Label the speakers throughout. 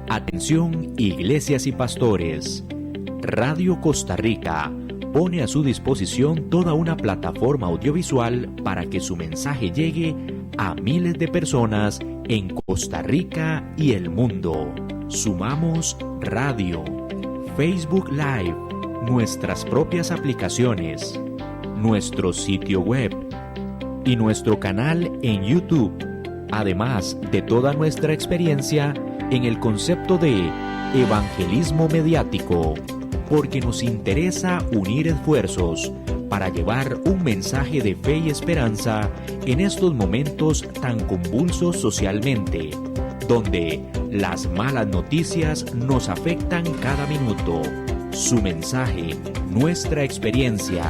Speaker 1: Atención, iglesias y pastores. Radio Costa Rica pone a su disposición toda una plataforma audiovisual para que su mensaje llegue a miles de personas en Costa Rica y el mundo. Sumamos radio, Facebook Live, nuestras propias aplicaciones, nuestro sitio web y nuestro canal en YouTube, además de toda nuestra experiencia en el concepto de evangelismo mediático, porque nos interesa unir esfuerzos para llevar un mensaje de fe y esperanza en estos momentos tan convulsos socialmente, donde las malas noticias nos afectan cada minuto. Su mensaje, nuestra experiencia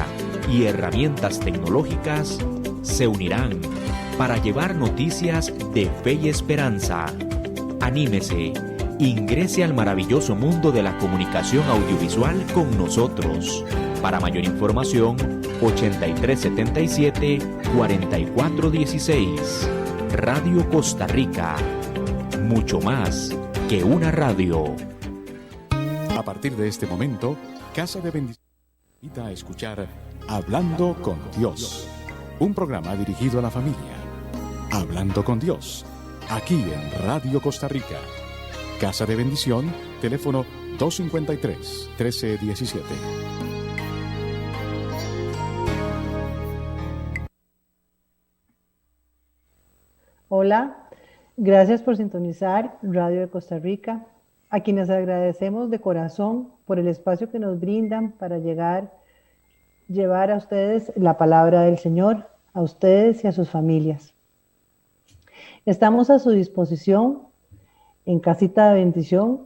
Speaker 1: y herramientas tecnológicas se unirán para llevar noticias de fe y esperanza. Anímese, ingrese al maravilloso mundo de la comunicación audiovisual con nosotros. Para mayor información, 8377-4416. Radio Costa Rica. Mucho más que una radio.
Speaker 2: A partir de este momento, Casa de Bendición invita a escuchar Hablando con Dios, un programa dirigido a la familia. Hablando con Dios, aquí en Radio Costa Rica. Casa de Bendición, teléfono 253-1317.
Speaker 3: Hola, gracias por sintonizar Radio de Costa Rica, a quienes agradecemos de corazón por el espacio que nos brindan para llevar a ustedes la palabra del Señor, a ustedes y a sus familias. Estamos a su disposición en Casita de Bendición,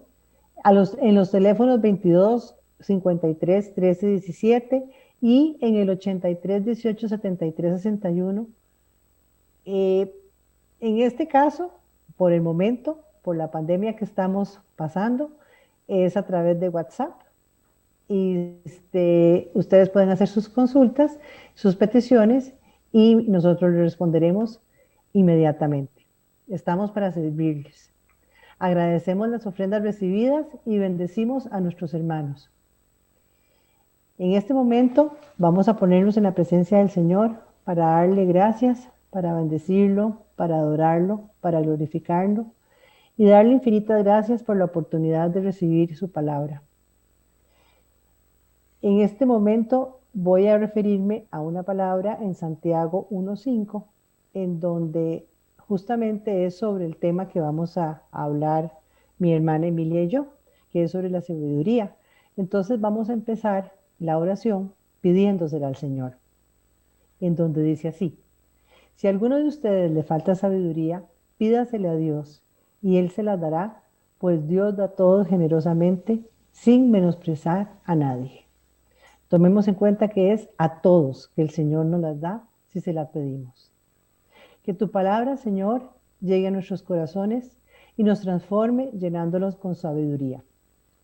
Speaker 3: en los teléfonos 22 53 13 17 y en el 83 18 73 61. En este caso, por el momento, por la pandemia que estamos pasando, es a través de WhatsApp. Y ustedes pueden hacer sus consultas, sus peticiones, y nosotros les responderemos inmediatamente. Estamos para servirles. Agradecemos las ofrendas recibidas y bendecimos a nuestros hermanos. En este momento vamos a ponernos en la presencia del Señor para darle gracias, para bendecirlo, para adorarlo, para glorificarlo y darle infinitas gracias por la oportunidad de recibir su palabra. En este momento voy a referirme a una palabra en Santiago 1:5, en donde justamente es sobre el tema que vamos a hablar mi hermana Emilia y yo, que es sobre la sabiduría. Entonces vamos a empezar la oración pidiéndosela al Señor, en donde dice así: si a alguno de ustedes le falta sabiduría, pídasele a Dios, y Él se la dará, pues Dios da a todos generosamente, sin menospreciar a nadie. Tomemos en cuenta que es a todos que el Señor nos las da si se la pedimos. Que tu palabra, Señor, llegue a nuestros corazones y nos transforme llenándolos con sabiduría.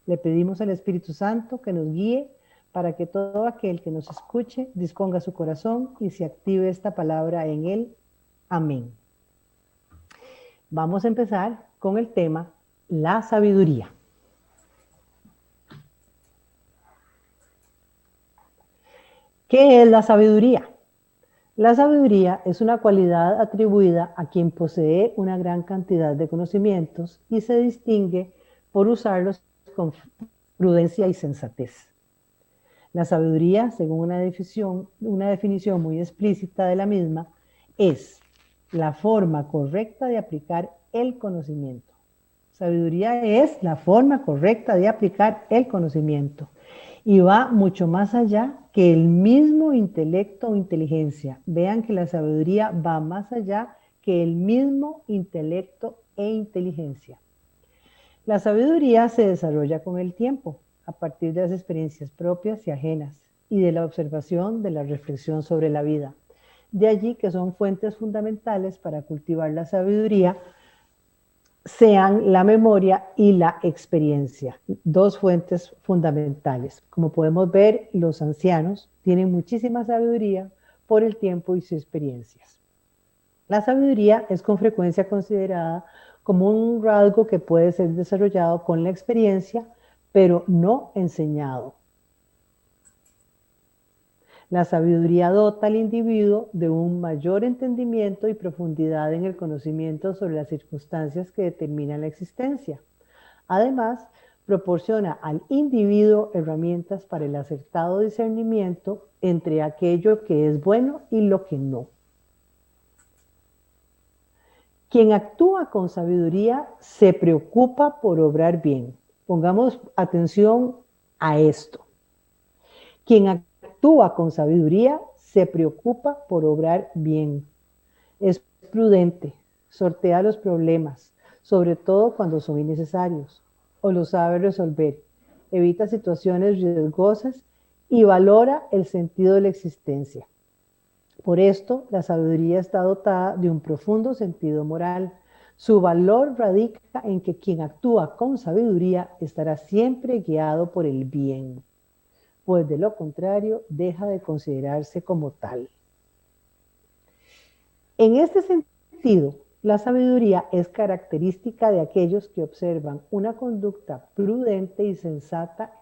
Speaker 3: Le pedimos al Espíritu Santo que nos guíe para que todo aquel que nos escuche disponga su corazón y se active esta palabra en él. Amén. Vamos a empezar con el tema, la sabiduría. ¿Qué es la sabiduría? La sabiduría es una cualidad atribuida a quien posee una gran cantidad de conocimientos y se distingue por usarlos con prudencia y sensatez. La sabiduría, según una definición muy explícita de la misma, es la forma correcta de aplicar el conocimiento. Sabiduría es la forma correcta de aplicar el conocimiento y va mucho más allá que el mismo intelecto o inteligencia. Vean que la sabiduría va más allá que el mismo intelecto e inteligencia. La sabiduría se desarrolla con el tiempo, a partir de las experiencias propias y ajenas, y de la observación de la reflexión sobre la vida. De allí que son fuentes fundamentales para cultivar la sabiduría, sean la memoria y la experiencia, dos fuentes fundamentales. Como podemos ver, los ancianos tienen muchísima sabiduría por el tiempo y sus experiencias. La sabiduría es con frecuencia considerada como un rasgo que puede ser desarrollado con la experiencia, pero no enseñado. La sabiduría dota al individuo de un mayor entendimiento y profundidad en el conocimiento sobre las circunstancias que determinan la existencia. Además, proporciona al individuo herramientas para el acertado discernimiento entre aquello que es bueno y lo que no. Quien actúa con sabiduría se preocupa por obrar bien. Pongamos atención a esto. Quien actúa con sabiduría se preocupa por obrar bien. Es prudente, sortea los problemas, sobre todo cuando son innecesarios, o los sabe resolver, evita situaciones riesgosas y valora el sentido de la existencia. Por esto, la sabiduría está dotada de un profundo sentido moral. Su valor radica en que quien actúa con sabiduría estará siempre guiado por el bien, pues de lo contrario deja de considerarse como tal. En este sentido, la sabiduría es característica de aquellos que observan una conducta prudente y sensata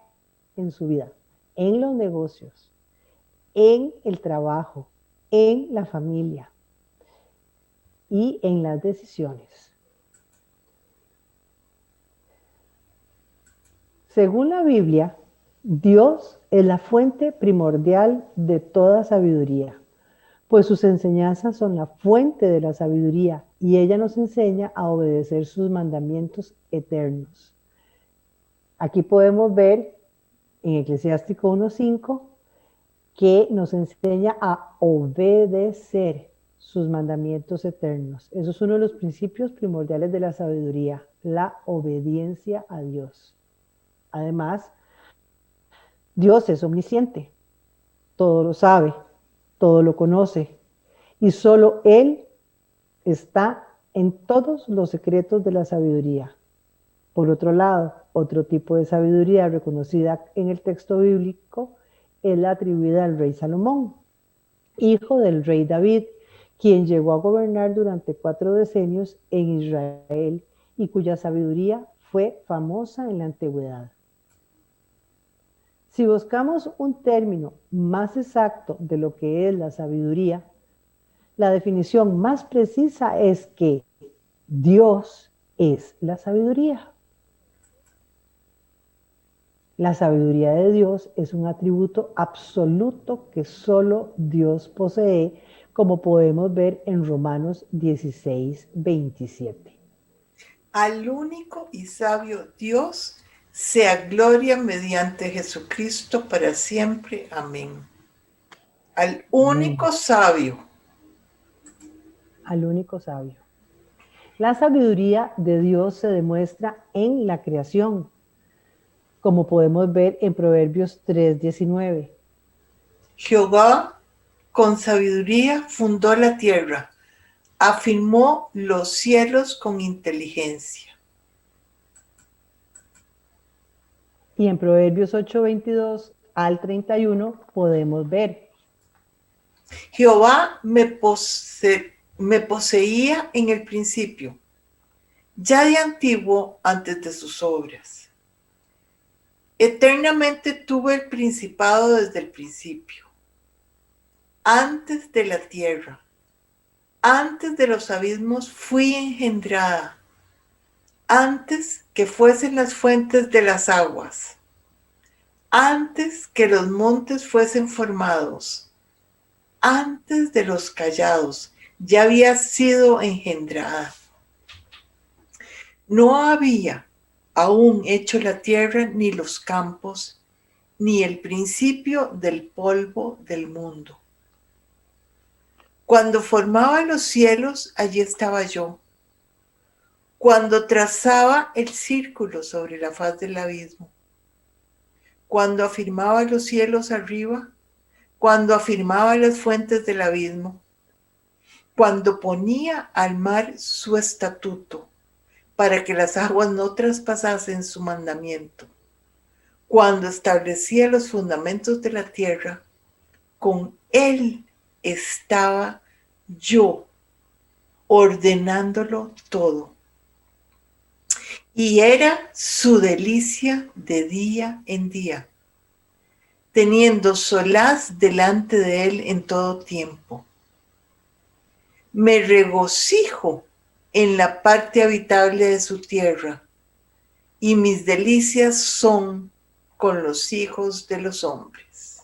Speaker 3: en su vida, en los negocios, en el trabajo, en la familia y en las decisiones. Según la Biblia, Dios es la fuente primordial de toda sabiduría, pues sus enseñanzas son la fuente de la sabiduría y ella nos enseña a obedecer sus mandamientos eternos. Aquí podemos ver en Eclesiástico 1:5 que nos enseña a obedecer sus mandamientos eternos. Eso es uno de los principios primordiales de la sabiduría, la obediencia a Dios. Además, Dios es omnisciente, todo lo sabe, todo lo conoce, y solo Él está en todos los secretos de la sabiduría. Por otro lado, otro tipo de sabiduría reconocida en el texto bíblico es la atribuida al rey Salomón, hijo del rey David, quien llegó a gobernar durante 4 decenios en Israel y cuya sabiduría fue famosa en la antigüedad. Si buscamos un término más exacto de lo que es la sabiduría, la definición más precisa es que Dios es la sabiduría. La sabiduría de Dios es un atributo absoluto que solo Dios posee, como podemos ver en Romanos 16:27.
Speaker 4: Al único y sabio Dios sea gloria mediante Jesucristo para siempre. Amén. Al único sabio.
Speaker 3: Al único sabio. La sabiduría de Dios se demuestra en la creación, como podemos ver en Proverbios 3:19.
Speaker 4: Jehová con sabiduría fundó la tierra, afirmó los cielos con inteligencia.
Speaker 3: Y en Proverbios 8:22 al 31 podemos ver:
Speaker 4: Jehová me poseía en el principio, ya de antiguo antes de sus obras. Eternamente tuve el principado desde el principio, antes de la tierra, antes de los abismos fui engendrada, antes que fuesen las fuentes de las aguas, antes que los montes fuesen formados, antes de los callados, ya había sido engendrada. No había aún hecho la tierra, ni los campos, ni el principio del polvo del mundo. Cuando formaba los cielos, allí estaba yo. Cuando trazaba el círculo sobre la faz del abismo. Cuando afirmaba los cielos arriba. Cuando afirmaba las fuentes del abismo. Cuando ponía al mar su estatuto, para que las aguas no traspasasen su mandamiento. Cuando establecía los fundamentos de la tierra, con él estaba yo, ordenándolo todo. y era su delicia de día en día, teniendo solaz delante de él en todo tiempo. Me regocijo en la parte habitable de su tierra, y mis delicias son con los hijos de los hombres.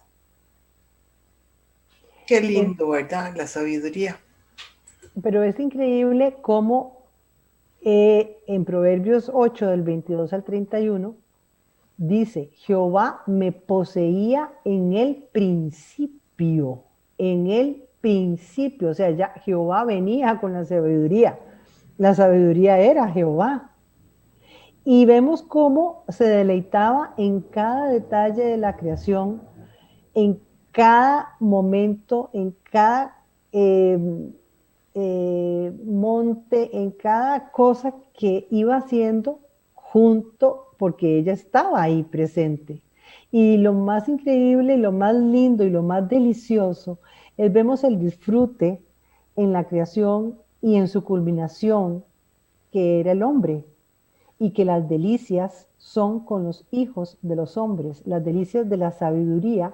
Speaker 4: Qué lindo, ¿verdad? La sabiduría.
Speaker 3: Pero es increíble cómo en Proverbios 8, del 22 al 31, dice, Jehová me poseía en el principio, o sea, ya Jehová venía con la sabiduría era Jehová. Y vemos cómo se deleitaba en cada detalle de la creación, en cada momento, en cada monte, en cada cosa que iba haciendo junto, porque ella estaba ahí presente. Y lo más increíble, lo más lindo y lo más delicioso es vemos el disfrute en la creación y en su culminación, que era el hombre, y que las delicias son con los hijos de los hombres, las delicias de la sabiduría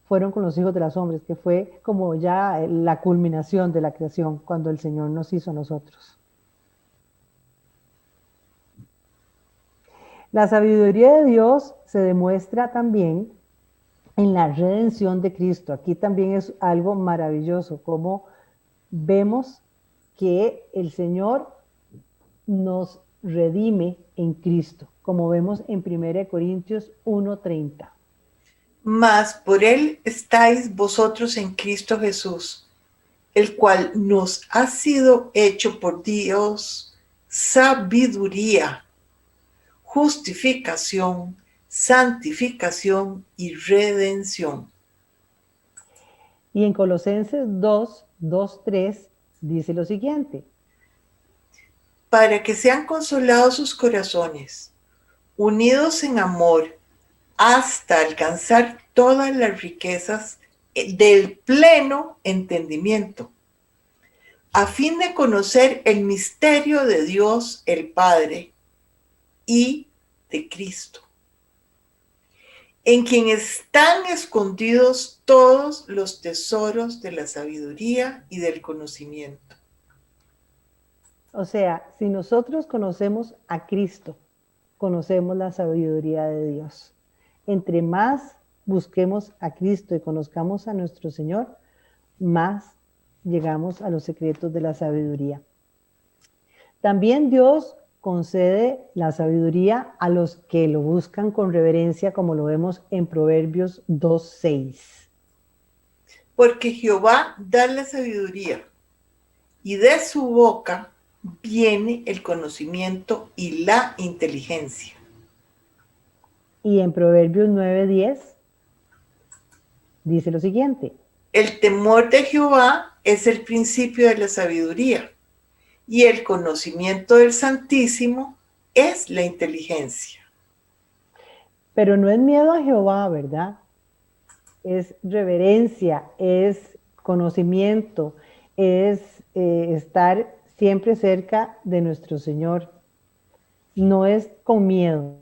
Speaker 3: fueron con los hijos de los hombres, que fue como ya la culminación de la creación cuando el Señor nos hizo a nosotros. La sabiduría de Dios se demuestra también en la redención de Cristo. Aquí también es algo maravilloso, como vemos que el Señor nos redime en Cristo, como vemos en 1 Corintios 1:30.
Speaker 4: Mas por él estáis vosotros en Cristo Jesús, el cual nos ha sido hecho por Dios sabiduría, justificación, santificación y redención.
Speaker 3: Y en Colosenses 2:3 dice lo siguiente:
Speaker 4: para que sean consolados sus corazones, unidos en amor, hasta alcanzar todas las riquezas del pleno entendimiento, a fin de conocer el misterio de Dios el Padre y de Cristo, en quien están escondidos todos los tesoros de la sabiduría y del conocimiento.
Speaker 3: O sea, si nosotros conocemos a Cristo, conocemos la sabiduría de Dios. Entre más busquemos a Cristo y conozcamos a nuestro Señor, más llegamos a los secretos de la sabiduría. También Dios concede la sabiduría a los que lo buscan con reverencia, como lo vemos en Proverbios 2:6.
Speaker 4: Porque Jehová da la sabiduría, y de su boca viene el conocimiento y la inteligencia.
Speaker 3: Y en Proverbios 9:10 dice lo siguiente:
Speaker 4: el temor de Jehová es el principio de la sabiduría, y el conocimiento del Santísimo es la inteligencia.
Speaker 3: Pero no es miedo a Jehová, ¿verdad? Es reverencia, es conocimiento, es estar siempre cerca de nuestro Señor. No es con miedo.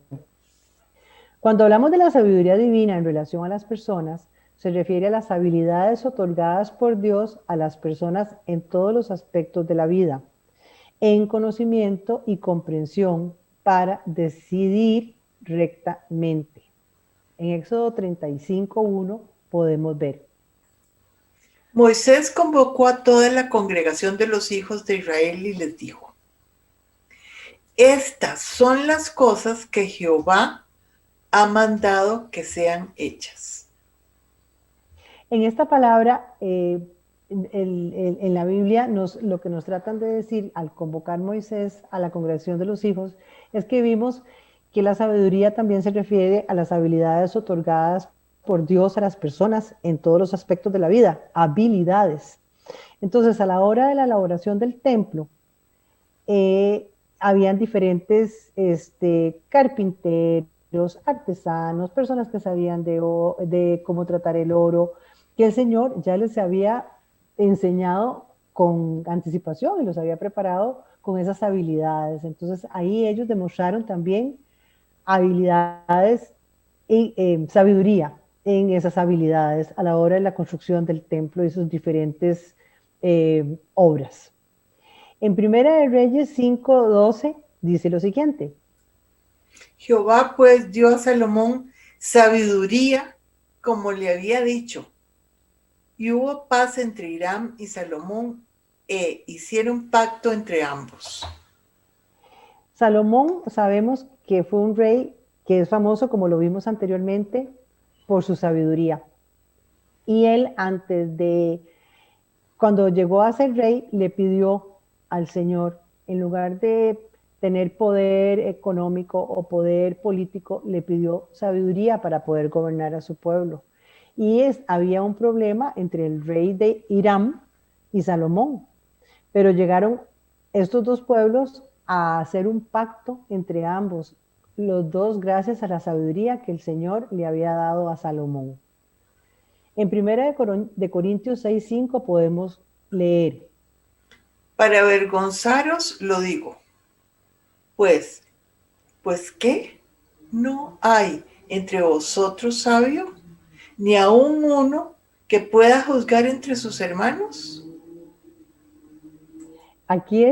Speaker 3: Cuando hablamos de la sabiduría divina en relación a las personas, se refiere a las habilidades otorgadas por Dios a las personas en todos los aspectos de la vida, en conocimiento y comprensión para decidir rectamente. En Éxodo 35:1 podemos ver:
Speaker 4: Moisés convocó a toda la congregación de los hijos de Israel y les dijo: estas son las cosas que Jehová ha mandado que sean hechas.
Speaker 3: En esta palabra, en la Biblia, lo que nos tratan de decir al convocar Moisés a la congregación de los hijos es que vimos que la sabiduría también se refiere a las habilidades otorgadas por Dios a las personas en todos los aspectos de la vida, habilidades. Entonces, a la hora de la elaboración del templo, habían diferentes carpinteros, artesanos, personas que sabían de cómo tratar el oro, que el Señor ya les había enseñado con anticipación y los había preparado con esas habilidades. Entonces ahí ellos demostraron también habilidades y sabiduría en esas habilidades a la hora de la construcción del templo y sus diferentes obras. En Primera de Reyes 5:12 dice lo siguiente:
Speaker 4: Jehová pues dio a Salomón sabiduría como le había dicho, y hubo paz entre Hiram y Salomón, e hicieron pacto entre ambos.
Speaker 3: Salomón sabemos que fue un rey que es famoso, como lo vimos anteriormente, por su sabiduría. Y él cuando llegó a ser rey, le pidió al Señor, en lugar de tener poder económico o poder político, le pidió sabiduría para poder gobernar a su pueblo. Y había un problema entre el rey de Hiram y Salomón, pero llegaron estos dos pueblos a hacer un pacto entre ambos, los dos gracias a la sabiduría que el Señor le había dado a Salomón. En Primera de Corintios 6:5 podemos leer:
Speaker 4: Para avergonzaros lo digo, pues ¿qué? ¿No hay entre vosotros sabio, ni aun uno que pueda juzgar entre sus hermanos?
Speaker 3: Aquí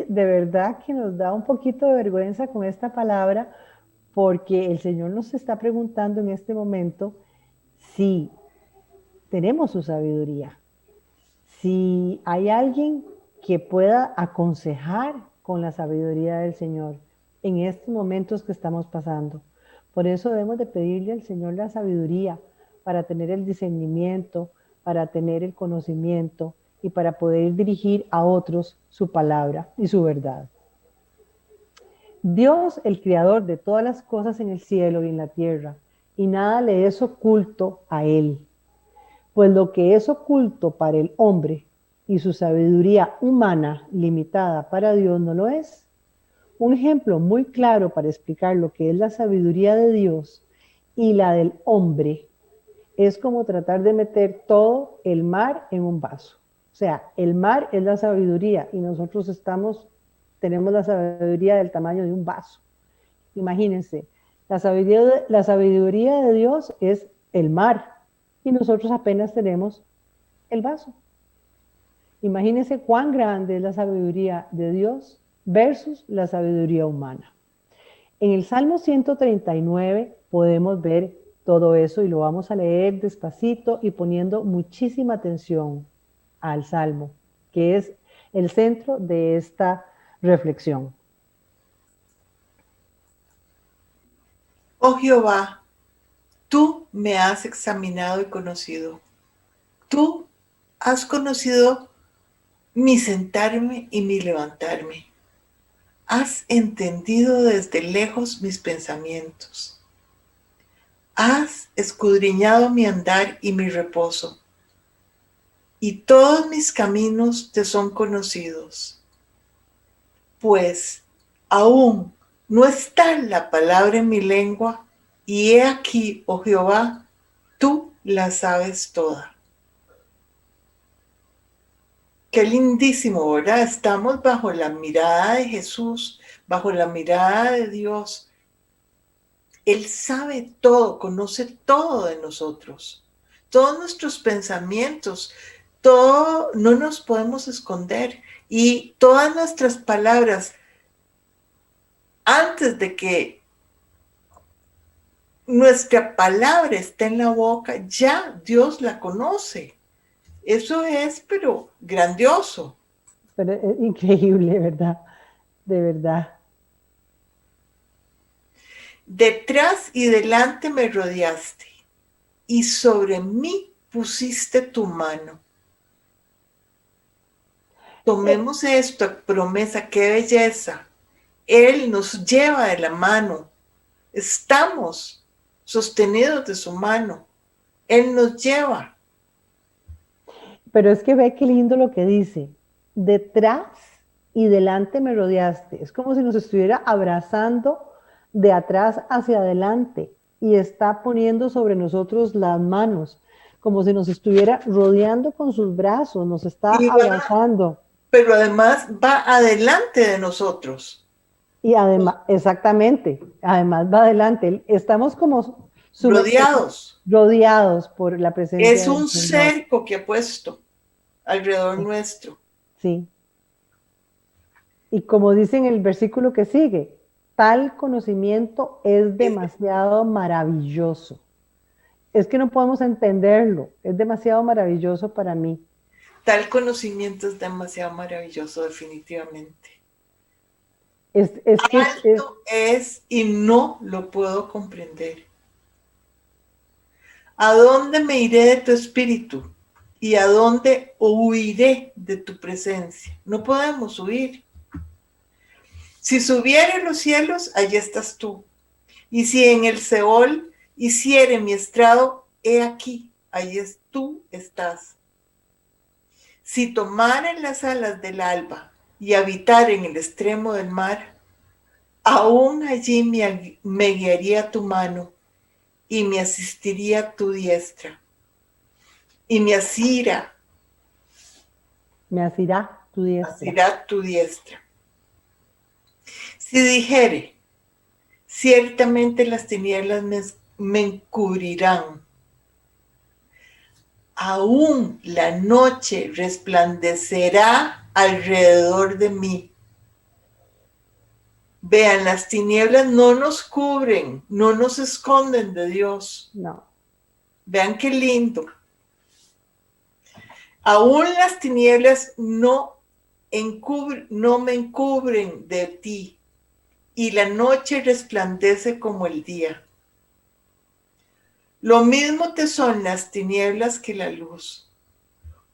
Speaker 3: de verdad que nos da un poquito de vergüenza con esta palabra, porque el Señor nos está preguntando en este momento si tenemos su sabiduría, si hay alguien que pueda aconsejar con la sabiduría del Señor en estos momentos que estamos pasando. Por eso debemos de pedirle al Señor la sabiduría para tener el discernimiento, para tener el conocimiento y para poder dirigir a otros su palabra y su verdad. Dios, el creador de todas las cosas en el cielo y en la tierra, y nada le es oculto a Él. Pues lo que es oculto para el hombre y su sabiduría humana limitada para Dios no lo es. Un ejemplo muy claro para explicar lo que es la sabiduría de Dios y la del hombre es como tratar de meter todo el mar en un vaso. O sea, el mar es la sabiduría y nosotros tenemos la sabiduría del tamaño de un vaso. Imagínense, la sabiduría de Dios es el mar y nosotros apenas tenemos el vaso. Imagínense cuán grande es la sabiduría de Dios versus la sabiduría humana. En el Salmo 139 podemos ver todo eso y lo vamos a leer despacito y poniendo muchísima atención al Salmo, que es el centro de esta reflexión.
Speaker 4: Oh Jehová, tú me has examinado y conocido. Tú has conocido mi sentarme y mi levantarme. Has entendido desde lejos mis pensamientos. Has escudriñado mi andar y mi reposo. Y todos mis caminos te son conocidos. Pues aún no está la palabra en mi lengua, y he aquí, oh Jehová, tú la sabes toda. Qué lindísimo, ¿verdad? Estamos bajo la mirada de Jesús, bajo la mirada de Dios. Él sabe todo, conoce todo de nosotros, todos nuestros pensamientos, todo, no nos podemos esconder. Y todas nuestras palabras, antes de que nuestra palabra esté en la boca, ya Dios la conoce. Eso es, pero grandioso.
Speaker 3: Pero es increíble, ¿verdad? De verdad.
Speaker 4: Detrás y delante me rodeaste, y sobre mí pusiste tu mano. Tomemos esto, promesa, qué belleza. Él nos lleva de la mano. Estamos sostenidos de su mano. Él nos lleva.
Speaker 3: Pero es que ve qué lindo lo que dice. Detrás y delante me rodeaste. Es como si nos estuviera abrazando de atrás hacia adelante y está poniendo sobre nosotros las manos, como si nos estuviera rodeando con sus brazos, nos está abrazando.
Speaker 4: pero además va adelante de nosotros.
Speaker 3: Y además, exactamente, además va adelante. Estamos como rodeados por la presencia
Speaker 4: Es
Speaker 3: del
Speaker 4: un
Speaker 3: Señor.
Speaker 4: cerco que ha puesto alrededor nuestro.
Speaker 3: Sí. Y como dice en el versículo que sigue, tal conocimiento es demasiado maravilloso. Es que no podemos entenderlo, es demasiado maravilloso para mí.
Speaker 4: Tal conocimiento es demasiado maravilloso, definitivamente.
Speaker 3: Alto
Speaker 4: es y no lo puedo comprender. ¿A dónde me iré de tu espíritu? ¿Y a dónde huiré de tu presencia? No podemos huir. Si subiere a los cielos, allí estás tú. Y si en el Seol hiciere mi estrado, he aquí, allí tú estás. Si tomara en las alas del alba y habitar en el extremo del mar, aún allí me guiaría tu mano y me asistiría tu diestra. Y me asirá
Speaker 3: tu diestra.
Speaker 4: Asirá tu diestra. Si dijere, ciertamente las tinieblas me encubrirán, aún la noche resplandecerá alrededor de mí. Vean, las tinieblas no nos cubren, no nos esconden de Dios.
Speaker 3: No.
Speaker 4: Vean qué lindo. Aún las tinieblas no me encubren de ti, y la noche resplandece como el día. Lo mismo te son las tinieblas que la luz,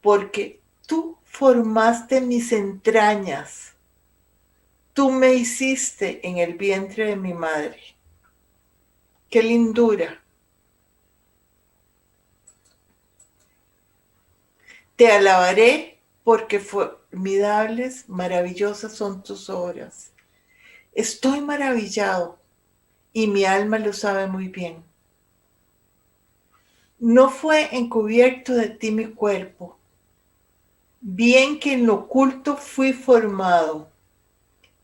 Speaker 4: porque tú formaste mis entrañas, tú me hiciste en el vientre de mi madre. ¡Qué lindura! Te alabaré porque formidables, maravillosas son tus obras. Estoy maravillado y mi alma lo sabe muy bien. No fue encubierto de ti mi cuerpo, bien que en lo oculto fui formado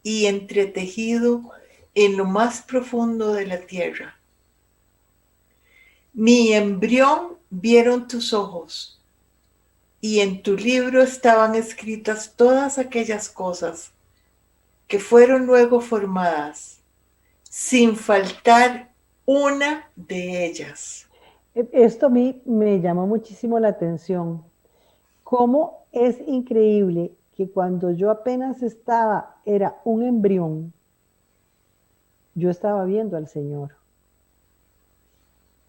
Speaker 4: y entretejido en lo más profundo de la tierra. Mi embrión vieron tus ojos, y en tu libro estaban escritas todas aquellas cosas que fueron luego formadas, sin faltar una de ellas.
Speaker 3: Esto a mí me llamó muchísimo la atención. Cómo es increíble que cuando yo apenas era un embrión, yo estaba viendo al Señor.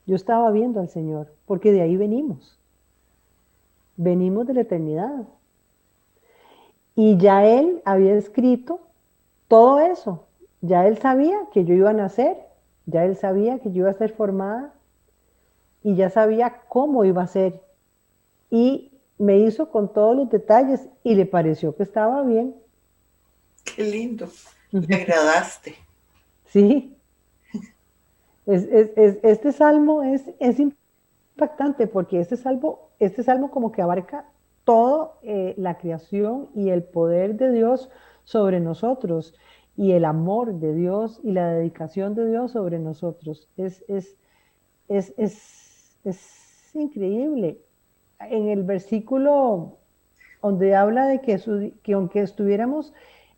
Speaker 3: Yo estaba viendo al Señor, porque de ahí venimos. Venimos de la eternidad. Y ya Él había escrito todo eso. Ya Él sabía que yo iba a nacer, ya Él sabía que yo iba a ser formada y ya sabía cómo iba a ser. Y me hizo con todos los detalles y le pareció que estaba bien.
Speaker 4: Qué lindo. Le agradaste.
Speaker 3: Sí. Este salmo es impactante porque este salmo como que abarca toda la creación y el poder de Dios sobre nosotros y el amor de Dios y la dedicación de Dios sobre nosotros. Es increíble. En el versículo donde habla de que aunque estuviéramos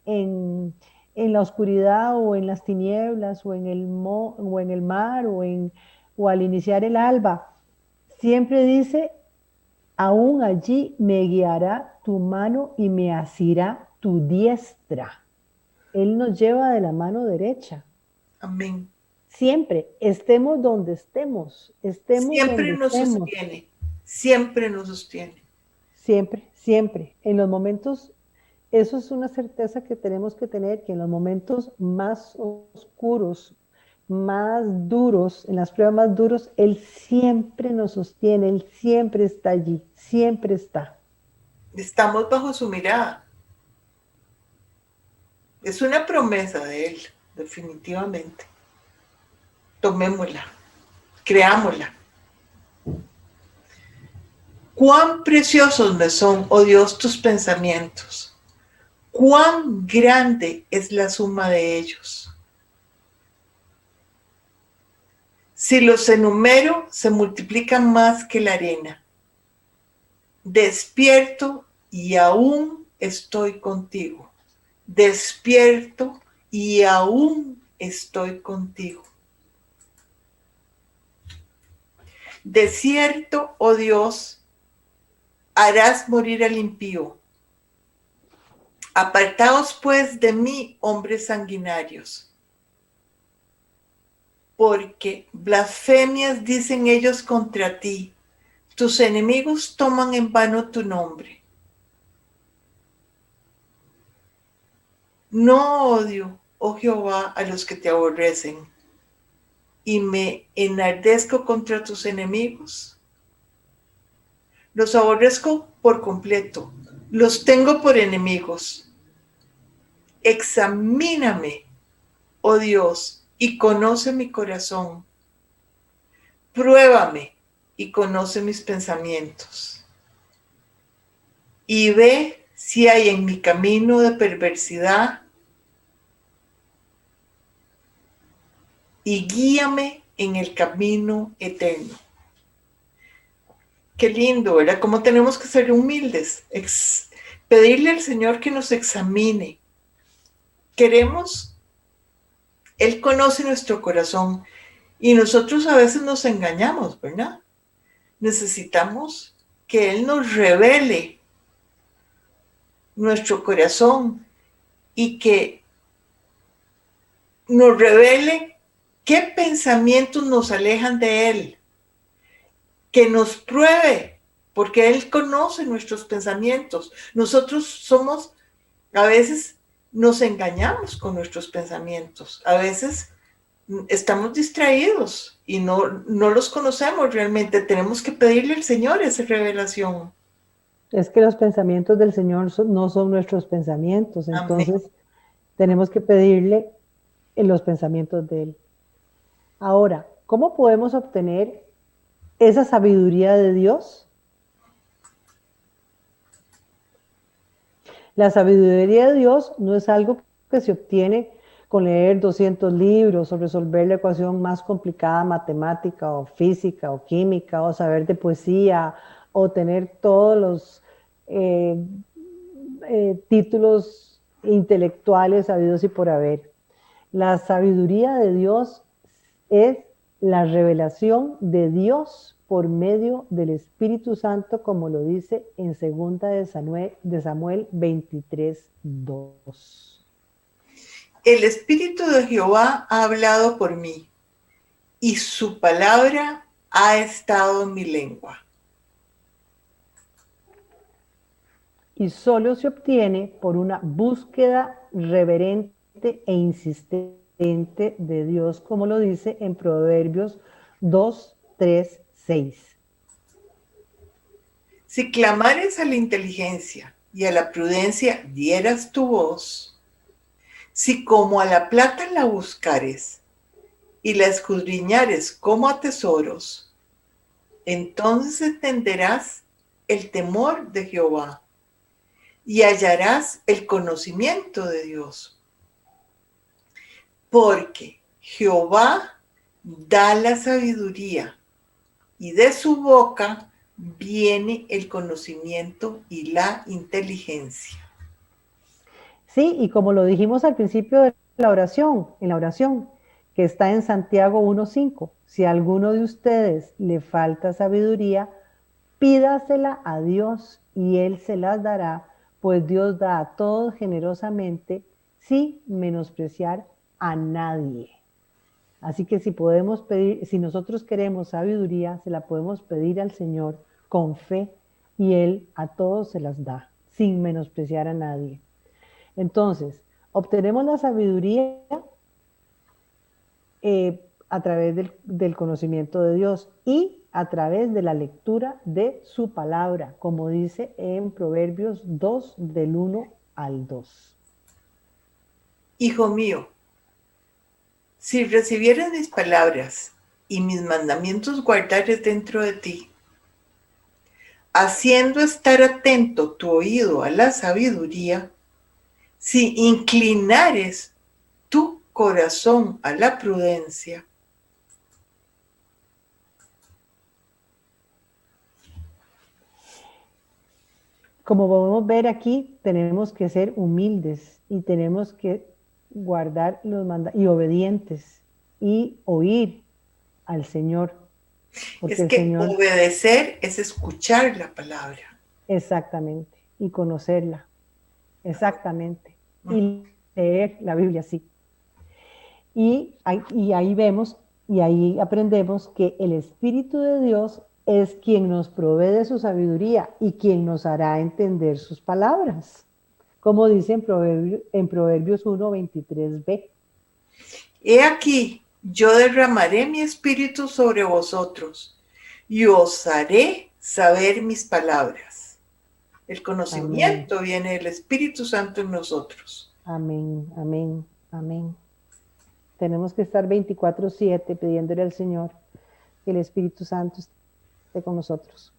Speaker 3: en la oscuridad o en las tinieblas o en el mar o al iniciar el alba, siempre dice, aún allí me guiará tu mano y me asirá tu diestra. Él nos lleva de la mano derecha.
Speaker 4: Amén.
Speaker 3: Siempre, estemos donde estemos,
Speaker 4: siempre nos sostiene, siempre nos sostiene.
Speaker 3: Siempre, siempre. En los momentos, eso es una certeza que tenemos que tener, que en los momentos más oscuros, más duros, en las pruebas más duros, Él siempre nos sostiene, Él siempre está allí, siempre está.
Speaker 4: Estamos bajo su mirada. Es una promesa de Él, definitivamente. Tomémosla, creámosla. Cuán preciosos me son, oh Dios, tus pensamientos. cuán grande es la suma de ellos. Si los enumero, se multiplican más que la arena. Despierto y aún estoy contigo. Despierto y aún estoy contigo. De cierto, oh Dios, harás morir al impío. Apartaos pues de mí, hombres sanguinarios, porque blasfemias dicen ellos contra ti. Tus enemigos toman en vano tu nombre. No odio, oh Jehová, a los que te aborrecen, y me enardezco contra tus enemigos. Los aborrezco por completo, los tengo por enemigos. Examíname, oh Dios, y conoce mi corazón. Pruébame y conoce mis pensamientos. Y ve si hay en mi camino de perversidad y guíame en el camino eterno. Qué lindo, ¿verdad? Cómo tenemos que ser humildes, pedirle al Señor que nos examine. Él conoce nuestro corazón y nosotros a veces nos engañamos, ¿verdad? Necesitamos que Él nos revele nuestro corazón y que nos revele qué pensamientos nos alejan de Él, que nos pruebe, porque Él conoce nuestros pensamientos. Nosotros a veces nos engañamos con nuestros pensamientos, a veces estamos distraídos y no los conocemos realmente. Tenemos que pedirle al Señor esa revelación.
Speaker 3: Es que los pensamientos del Señor no son nuestros pensamientos, entonces Amén. Tenemos que pedirle en los pensamientos de Él. Ahora, ¿cómo podemos obtener esa sabiduría de Dios? La sabiduría de Dios no es algo que se obtiene con leer 200 libros o resolver la ecuación más complicada matemática o física o química o saber de poesía o tener todos los títulos intelectuales habidos y por haber. La sabiduría de Dios es la revelación de Dios por medio del Espíritu Santo, como lo dice en 2 de Samuel 23:2.
Speaker 4: El Espíritu de Jehová ha hablado por mí, y su palabra ha estado en mi lengua.
Speaker 3: Y solo se obtiene por una búsqueda reverente e insistente de Dios, como lo dice en Proverbios 2, 3, 6.
Speaker 4: Si clamares a la inteligencia y a la prudencia dieras tu voz, si como a la plata la buscares y la escudriñares como a tesoros, entonces entenderás el temor de Jehová y hallarás el conocimiento de Dios. Porque Jehová da la sabiduría y de su boca viene el conocimiento y la inteligencia.
Speaker 3: Sí, y como lo dijimos al principio de la oración, que está en Santiago 1:5, si a alguno de ustedes le falta sabiduría, pídasela a Dios y Él se las dará, pues Dios da a todos generosamente, sin menospreciar a nadie. Así que si nosotros queremos sabiduría, se la podemos pedir al Señor con fe y Él a todos se las da, sin menospreciar a nadie. Entonces, obtenemos la sabiduría a través del conocimiento de Dios y a través de la lectura de su palabra, como dice en Proverbios 2, del 1 al 2.
Speaker 4: Hijo mío, si recibieres mis palabras y mis mandamientos guardares dentro de ti, haciendo estar atento tu oído a la sabiduría, si inclinares tu corazón a la prudencia,
Speaker 3: como podemos ver aquí, tenemos que ser humildes y tenemos que guardar los mandatos y obedientes y oír al Señor, porque
Speaker 4: es
Speaker 3: el
Speaker 4: que
Speaker 3: Señor,
Speaker 4: obedecer es escuchar la palabra.
Speaker 3: exactamente, y conocerla, exactamente, y leer la Biblia, sí. Y ahí vemos y ahí aprendemos que el Espíritu de Dios es quien nos provee de su sabiduría y quien nos hará entender sus palabras, como dice en Proverbios 1:23b.
Speaker 4: He aquí, yo derramaré mi espíritu sobre vosotros y os haré saber mis palabras. El
Speaker 3: Amén,
Speaker 4: conocimiento viene del Espíritu Santo en nosotros.
Speaker 3: amén, amén, amén. Tenemos que estar 24/7 pidiéndole al Señor que el Espíritu Santo esté con nosotros.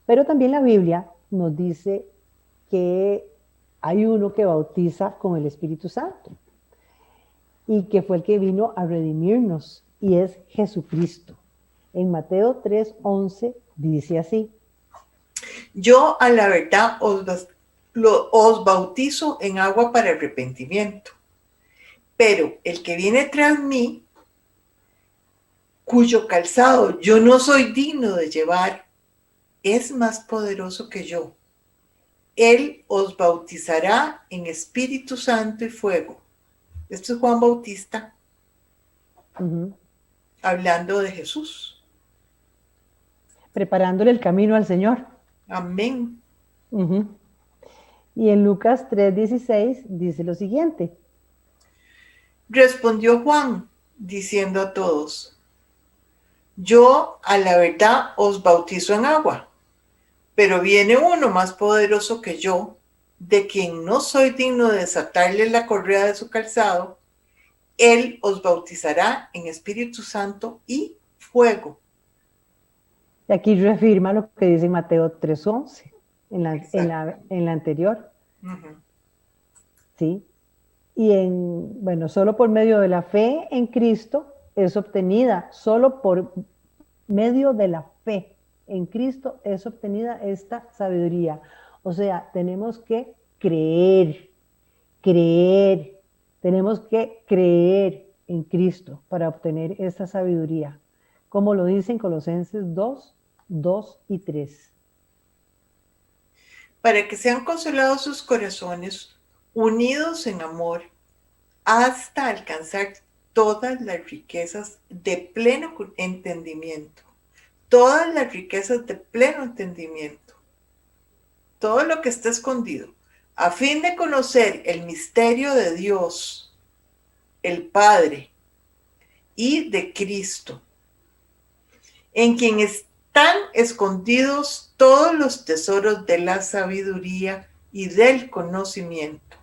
Speaker 3: Pero también la Biblia nos dice que hay uno que bautiza con el Espíritu Santo y que fue el que vino a redimirnos, y es Jesucristo. En Mateo 3:11 dice así:
Speaker 4: Yo a la verdad os bautizo en agua para arrepentimiento, pero el que viene tras mí, cuyo calzado yo no soy digno de llevar, es más poderoso que yo. Él os bautizará en Espíritu Santo y fuego. Esto es Juan Bautista hablando de Jesús.
Speaker 3: preparándole el camino al Señor.
Speaker 4: Amén.
Speaker 3: Y en Lucas 3:16 dice lo siguiente:
Speaker 4: Respondió Juan, diciendo a todos: yo a la verdad os bautizo en agua, pero viene uno más poderoso que yo, de quien no soy digno de desatarle la correa de su calzado. Él os bautizará en Espíritu Santo y fuego.
Speaker 3: Y aquí reafirma lo que dice Mateo 3:11, en la anterior. ¿Sí? Y bueno, solo por medio de la fe en Cristo es obtenida, solo por medio de la fe en Cristo es obtenida esta sabiduría. O sea, tenemos que creer, tenemos que creer en Cristo para obtener esta sabiduría, como lo dice en Colosenses 2:2 y 3.
Speaker 4: Para que sean consolados sus corazones, unidos en amor, hasta alcanzar todas las riquezas de pleno entendimiento. Todas las riquezas de pleno entendimiento. Todo lo que está escondido, a fin de conocer el misterio de Dios, el Padre, y de Cristo, en quien están escondidos todos los tesoros de la sabiduría y del conocimiento.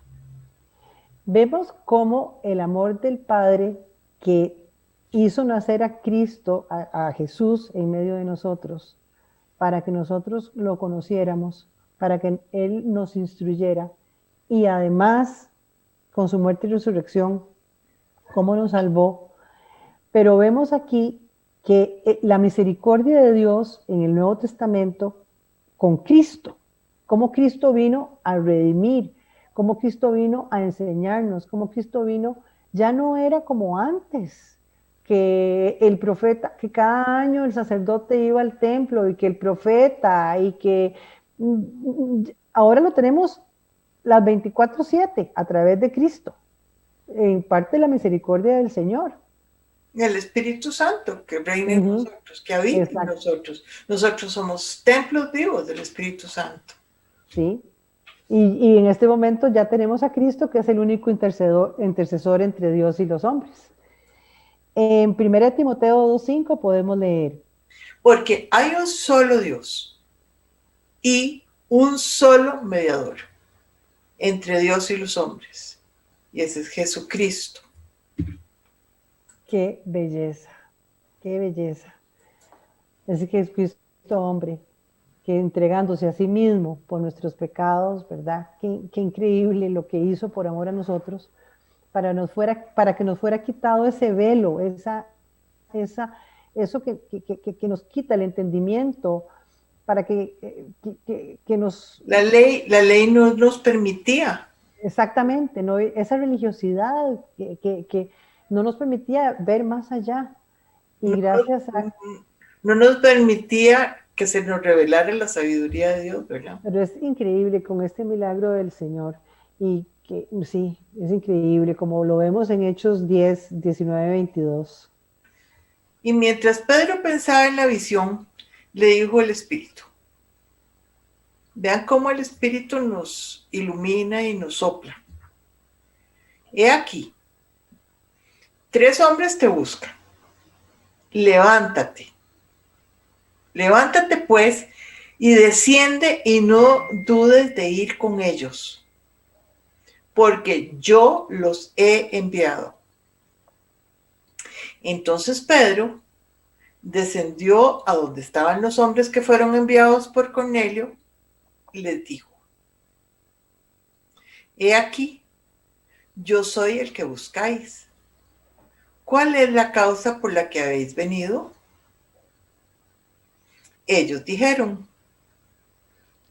Speaker 3: Vemos cómo el amor del Padre que hizo nacer a Cristo, a Jesús en medio de nosotros, para que nosotros lo conociéramos, para que Él nos instruyera, y además, con su muerte y resurrección, cómo nos salvó. Pero vemos aquí que la misericordia de Dios en el Nuevo Testamento con Cristo, cómo Cristo vino a redimir, cómo Cristo vino a enseñarnos, cómo Cristo vino, ya no era como antes, que el profeta, que cada año el sacerdote iba al templo y que el profeta y que ahora lo tenemos las 24/7 a través de Cristo, en parte de la misericordia del Señor.
Speaker 4: El Espíritu Santo que reina en nosotros, que habita en nosotros. Nosotros somos templos vivos del Espíritu Santo.
Speaker 3: Sí. Y en este momento ya tenemos a Cristo, que es el único intercesor entre Dios y los hombres. En 1 Timoteo 2:5 podemos leer:
Speaker 4: porque hay un solo Dios y un solo mediador entre Dios y los hombres, y ese es Jesucristo.
Speaker 3: Qué belleza, qué belleza. Ese Jesucristo hombre que entregándose a sí mismo por nuestros pecados, ¿verdad? Qué increíble lo que hizo por amor a nosotros, para que nos fuera quitado ese velo, eso que nos quita el entendimiento, para que nos...
Speaker 4: La ley no nos permitía.
Speaker 3: Exactamente, ¿no? Esa religiosidad que no nos permitía ver más allá. Y
Speaker 4: No,
Speaker 3: gracias a...
Speaker 4: no nos permitía que se nos revelara la sabiduría de Dios, ¿verdad?
Speaker 3: Pero es increíble con este milagro del Señor. Y que sí, es increíble, como lo vemos en Hechos 10, 19, 22.
Speaker 4: Y mientras Pedro pensaba en la visión, le dijo el Espíritu. Vean cómo el Espíritu nos ilumina y nos sopla. He aquí, 3 hombres te buscan. Levántate. Levántate pues y desciende y no dudes de ir con ellos, porque yo los he enviado. Entonces Pedro descendió a donde estaban los hombres que fueron enviados por Cornelio y les dijo: He aquí, yo soy el que buscáis. ¿Cuál es la causa por la que habéis venido? Ellos dijeron: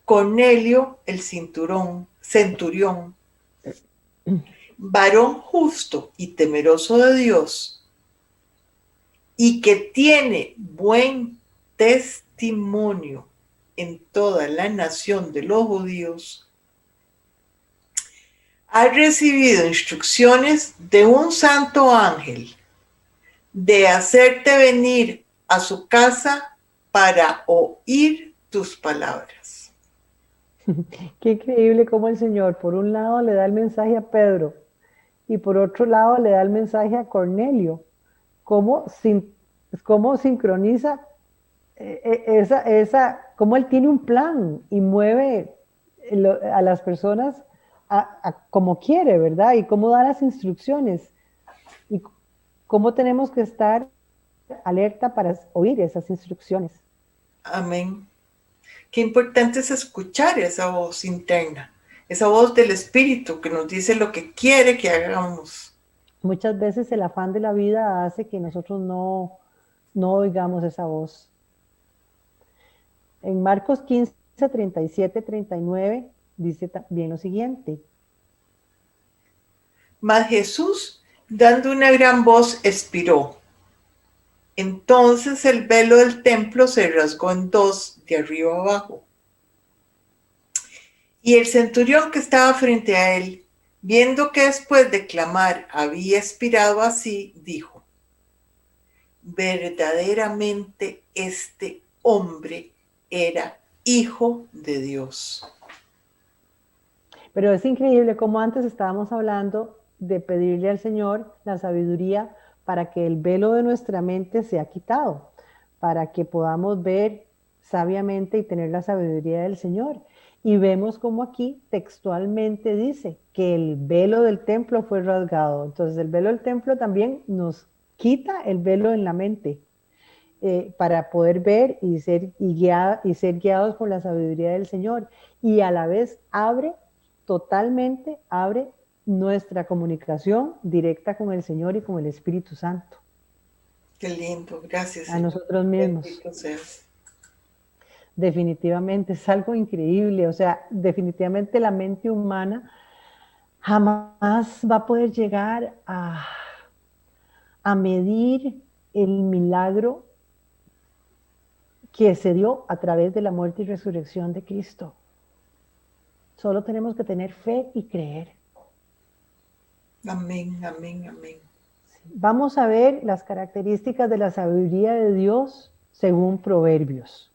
Speaker 4: Cornelio el centurión, varón justo y temeroso de Dios, y que tiene buen testimonio en toda la nación de los judíos, ha recibido instrucciones de un santo ángel de hacerte venir a su casa para oír tus palabras.
Speaker 3: Qué increíble cómo el Señor, por un lado, le da el mensaje a Pedro y por otro lado le da el mensaje a Cornelio. Cómo sincroniza cómo él tiene un plan y mueve a las personas como quiere, ¿verdad? Y cómo da las instrucciones y cómo tenemos que estar alerta para oír esas instrucciones.
Speaker 4: Amén. Qué importante es escuchar esa voz interna, esa voz del Espíritu que nos dice lo que quiere que hagamos.
Speaker 3: Muchas veces el afán de la vida hace que nosotros no oigamos esa voz. En Marcos 15, 37, 39 dice también lo siguiente.
Speaker 4: Mas Jesús, dando una gran voz, expiró. Entonces el velo del templo se rasgó en 2, de arriba a abajo. Y el centurión que estaba frente a él, viendo que después de clamar había expirado así, dijo: verdaderamente este hombre era hijo de Dios.
Speaker 3: Pero es increíble como antes estábamos hablando de pedirle al Señor la sabiduría para que el velo de nuestra mente sea quitado, para que podamos ver sabiamente y tener la sabiduría del Señor. Y vemos como aquí textualmente dice que el velo del templo fue rasgado. Entonces el velo del templo también nos quita el velo en la mente para poder ver y ser guiados por la sabiduría del Señor. Y a la vez totalmente abre nuestra comunicación directa con el Señor y con el Espíritu Santo.
Speaker 4: Qué lindo, gracias.
Speaker 3: A nosotros mismos. Definitivamente es algo increíble, o sea, definitivamente la mente humana jamás va a poder llegar a medir el milagro que se dio a través de la muerte y resurrección de Cristo. Solo tenemos que tener fe y creer.
Speaker 4: Amén, amén, amén.
Speaker 3: Vamos a ver las características de la sabiduría de Dios según Proverbios.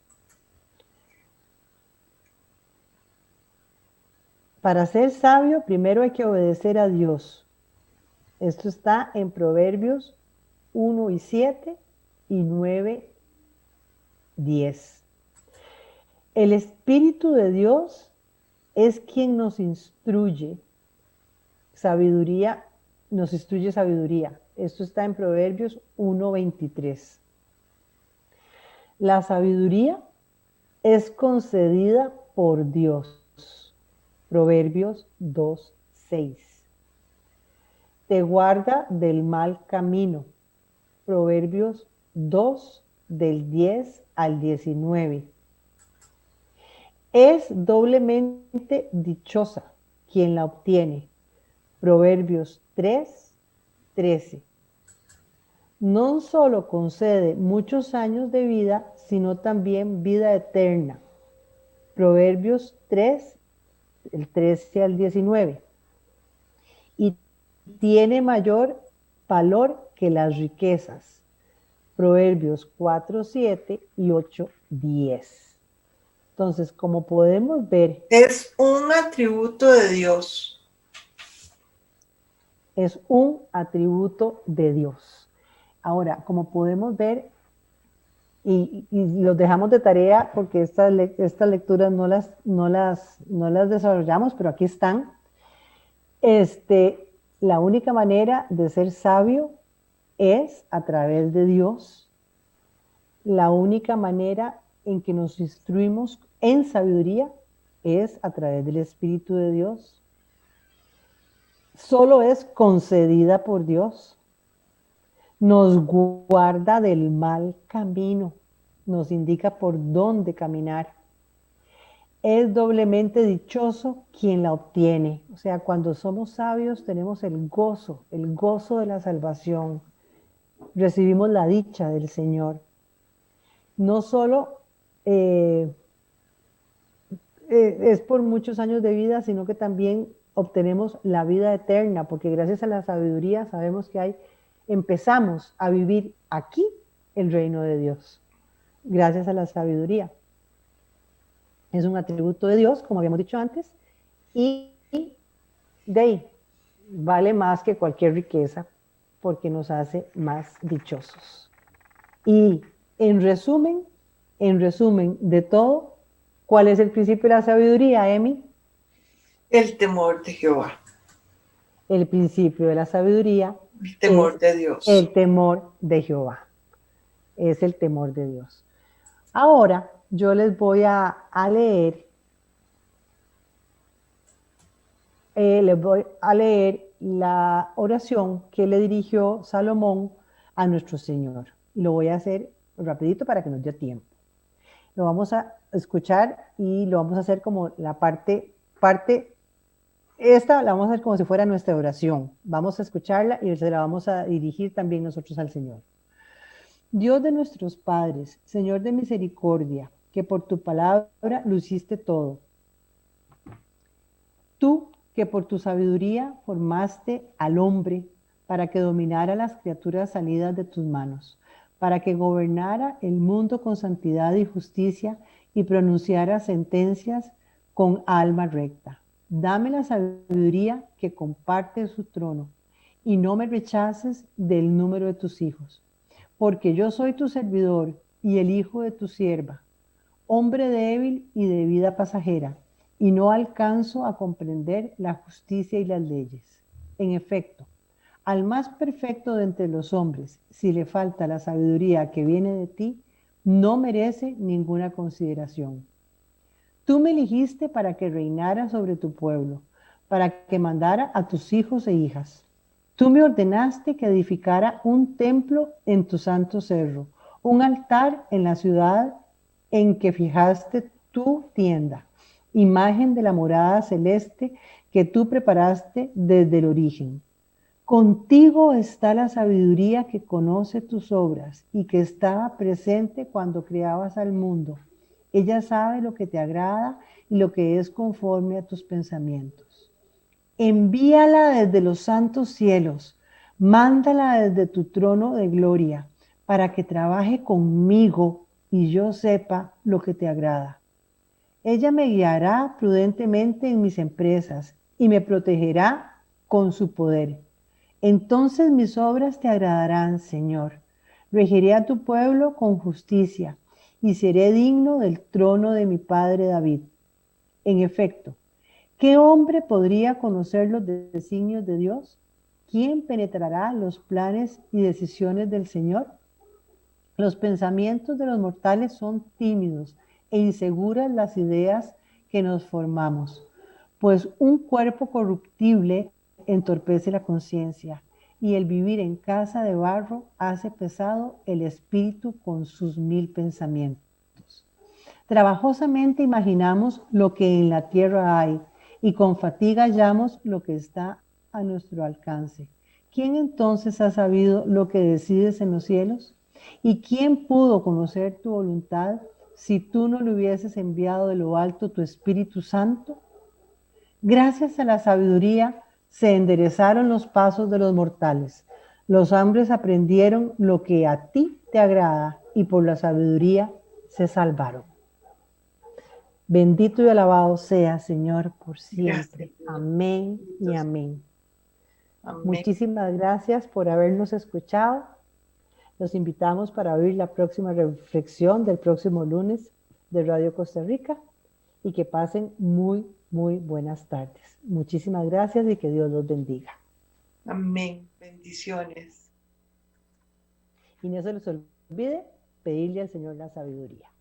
Speaker 3: Para ser sabio, primero hay que obedecer a Dios. Esto está en Proverbios 1:7 y 9:10. El Espíritu de Dios es quien nos instruye sabiduría. Esto está en Proverbios 1:23. La sabiduría es concedida por Dios. Proverbios 2:6. Te guarda del mal camino. Proverbios 2, del 10 al 19. Es doblemente dichosa quien la obtiene. Proverbios 3:13. No solo concede muchos años de vida, sino también vida eterna. Proverbios 3, del 13 al 19. Y tiene mayor valor que las riquezas. Proverbios 4:7 y 8:10. Entonces, como podemos ver,
Speaker 4: Es un atributo de Dios.
Speaker 3: es un atributo de Dios. Ahora, como podemos ver, y los dejamos de tarea porque estas lecturas no las desarrollamos, pero aquí están. La única manera de ser sabio es a través de Dios. La única manera en que nos instruimos en sabiduría es a través del Espíritu de Dios. Solo es concedida por Dios. Nos guarda del mal camino, nos indica por dónde caminar. Es doblemente dichoso quien la obtiene. O sea, cuando somos sabios tenemos el gozo de la salvación. Recibimos la dicha del Señor. No solo es por muchos años de vida, sino que también obtenemos la vida eterna, porque gracias a la sabiduría sabemos que empezamos a vivir aquí el reino de Dios, gracias a la sabiduría. Es un atributo de Dios, como habíamos dicho antes, y de ahí vale más que cualquier riqueza, porque nos hace más dichosos. Y en resumen de todo, ¿cuál es el principio de la sabiduría, Emi?
Speaker 4: El temor de Jehová.
Speaker 3: El principio de la sabiduría
Speaker 4: El temor de Dios.
Speaker 3: El temor de Jehová. Es el temor de Dios. Ahora yo les voy a leer la oración que le dirigió Salomón a nuestro Señor. Y lo voy a hacer rapidito para que nos dé tiempo. Lo vamos a escuchar y lo vamos a hacer como la parte, esta la vamos a hacer como si fuera nuestra oración. Vamos a escucharla y se la vamos a dirigir también nosotros al Señor. Dios de nuestros padres, Señor de misericordia, que por tu palabra lo hiciste todo. Tú, que por tu sabiduría formaste al hombre para que dominara las criaturas salidas de tus manos, para que gobernara el mundo con santidad y justicia y pronunciara sentencias con alma recta. Dame la sabiduría que comparte su trono y no me rechaces del número de tus hijos, porque yo soy tu servidor y el hijo de tu sierva, hombre débil y de vida pasajera, y no alcanzo a comprender la justicia y las leyes. En efecto, al más perfecto de entre los hombres, si le falta la sabiduría que viene de ti, no merece ninguna consideración. Tú me elegiste para que reinara sobre tu pueblo, para que mandara a tus hijos e hijas. Tú me ordenaste que edificara un templo en tu santo cerro, un altar en la ciudad en que fijaste tu tienda, imagen de la morada celeste que tú preparaste desde el origen. Contigo está la sabiduría que conoce tus obras y que estaba presente cuando creabas al mundo. Ella sabe lo que te agrada y lo que es conforme a tus pensamientos. Envíala desde los santos cielos, mándala desde tu trono de gloria, para que trabaje conmigo y yo sepa lo que te agrada. Ella me guiará prudentemente en mis empresas y me protegerá con su poder. Entonces mis obras te agradarán, Señor. Regiré a tu pueblo con justicia y seré digno del trono de mi padre David. En efecto, ¿qué hombre podría conocer los designios de Dios? ¿Quién penetrará los planes y decisiones del Señor? Los pensamientos de los mortales son tímidos, e inseguras las ideas que nos formamos, pues un cuerpo corruptible entorpece la conciencia y el vivir en casa de barro hace pesado el espíritu con sus 1000 pensamientos. Trabajosamente imaginamos lo que en la tierra hay y con fatiga hallamos lo que está a nuestro alcance. ¿Quién entonces ha sabido lo que decides en los cielos? ¿Y quién pudo conocer tu voluntad si tú no le hubieses enviado de lo alto tu Espíritu Santo? Gracias a la sabiduría se enderezaron los pasos de los mortales. Los hombres aprendieron lo que a ti te agrada y por la sabiduría se salvaron. Bendito y alabado sea, Señor, por siempre.
Speaker 4: Gracias.
Speaker 3: Amén y amén.
Speaker 4: Amén.
Speaker 3: Muchísimas gracias por habernos escuchado. Los invitamos para oír la próxima reflexión del próximo lunes de Radio Costa Rica y que pasen muy buenas tardes. Muchísimas gracias y que Dios los bendiga.
Speaker 4: Amén. Bendiciones.
Speaker 3: Y no se les olvide pedirle al Señor la sabiduría.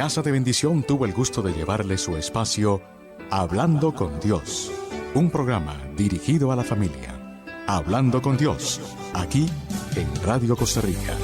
Speaker 2: Casa de Bendición tuvo el gusto de llevarle su espacio Hablando con Dios, un programa dirigido a la familia. Hablando con Dios, aquí en Radio Costa Rica.